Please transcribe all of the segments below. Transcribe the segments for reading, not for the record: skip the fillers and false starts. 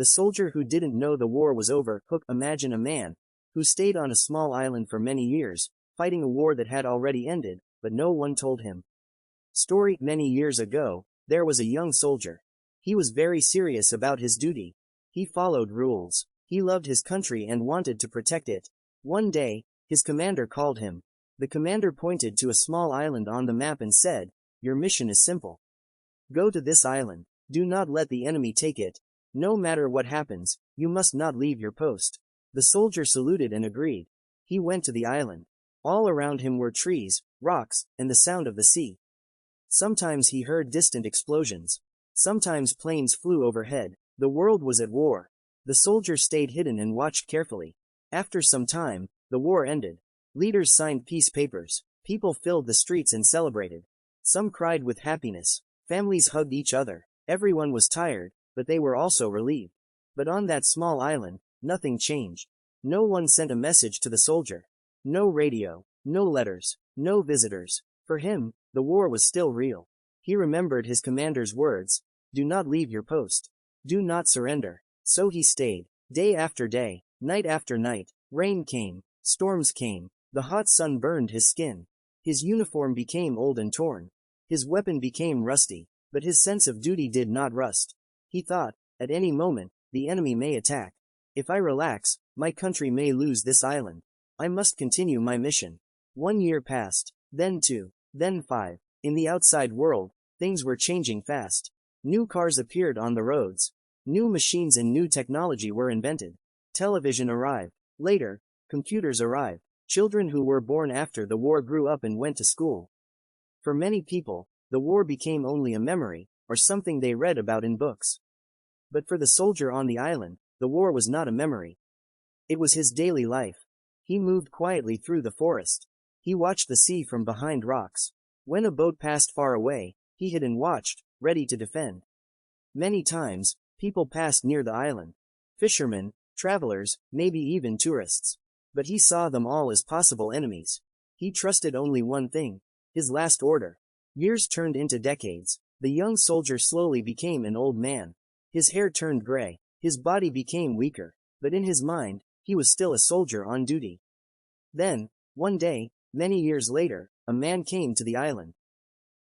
The soldier who didn't know the war was over. Imagine a man who stayed on a small island for many years, fighting a war that had already ended, but no one told him. Story: many years ago, there was a young soldier. He was very serious about his duty. He followed rules. He loved his country and wanted to protect it. One day, his commander called him. The commander pointed to a small island on the map and said, "Your mission is simple. Go to this island. Do not let the enemy take it. No matter what happens, you must not leave your post." The soldier saluted and agreed. He went to the island. All around him were trees, rocks, and the sound of the sea. Sometimes he heard distant explosions. Sometimes planes flew overhead. The world was at war. The soldier stayed hidden and watched carefully. After some time, the war ended. Leaders signed peace papers. People filled the streets and celebrated. Some cried with happiness. Families hugged each other. Everyone was tired, but they were also relieved. But on that small island, nothing changed. No one sent a message to the soldier. No radio, no letters, no visitors. For him, the war was still real. He remembered his commander's words, "Do not leave your post. Do not surrender." So he stayed. Day after day, night after night, rain came, storms came, the hot sun burned his skin. His uniform became old and torn. His weapon became rusty, but his sense of duty did not rust. He thought, at any moment, the enemy may attack. If I relax, my country may lose this island. I must continue my mission. 1 year passed, then 2, then 5. In the outside world, things were changing fast. New cars appeared on the roads. New machines and new technology were invented. Television arrived. Later, computers arrived. Children who were born after the war grew up and went to school. For many people, the war became only a memory, or something they read about in books. But for the soldier on the island, the war was not a memory. It was his daily life. He moved quietly through the forest. He watched the sea from behind rocks. When a boat passed far away, he hid and watched, ready to defend. Many times, people passed near the island. Fishermen, travelers, maybe even tourists. But he saw them all as possible enemies. He trusted only one thing: his last order. Years turned into decades. The young soldier slowly became an old man. His hair turned gray. His body became weaker. But in his mind, he was still a soldier on duty. Then, one day, many years later, a man came to the island.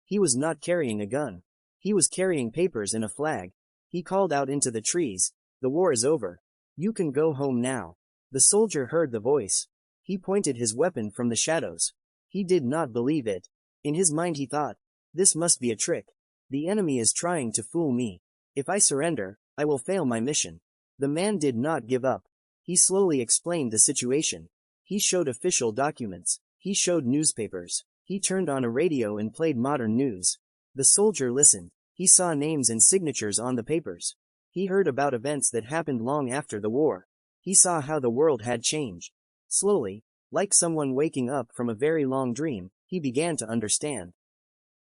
He was not carrying a gun. He was carrying papers and a flag. He called out into the trees, "The war is over. You can go home now." The soldier heard the voice. He pointed his weapon from the shadows. He did not believe it. In his mind he thought, "This must be a trick. The enemy is trying to fool me. If I surrender, I will fail my mission." The man did not give up. He slowly explained the situation. He showed official documents. He showed newspapers. He turned on a radio and played modern news. The soldier listened. He saw names and signatures on the papers. He heard about events that happened long after the war. He saw how the world had changed. Slowly, like someone waking up from a very long dream, he began to understand.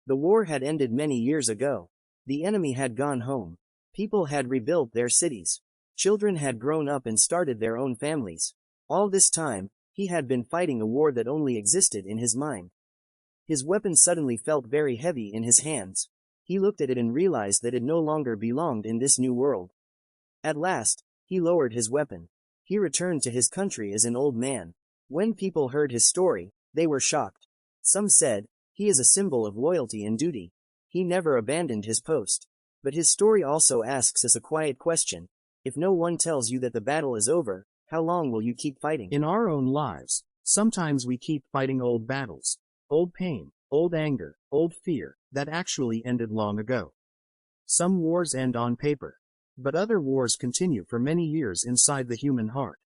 The war had ended many years ago. The enemy had gone home. People had rebuilt their cities. Children had grown up and started their own families. All this time, he had been fighting a war that only existed in his mind. His weapon suddenly felt very heavy in his hands. He looked at it and realized that it no longer belonged in this new world. At last, he lowered his weapon. He returned to his country as an old man. When people heard his story, they were shocked. Some said, "He is a symbol of loyalty and duty. He never abandoned his post." But his story also asks us a quiet question. If no one tells you that the battle is over, how long will you keep fighting? In our own lives, sometimes we keep fighting old battles, old pain, old anger, old fear, that actually ended long ago. Some wars end on paper, but other wars continue for many years inside the human heart.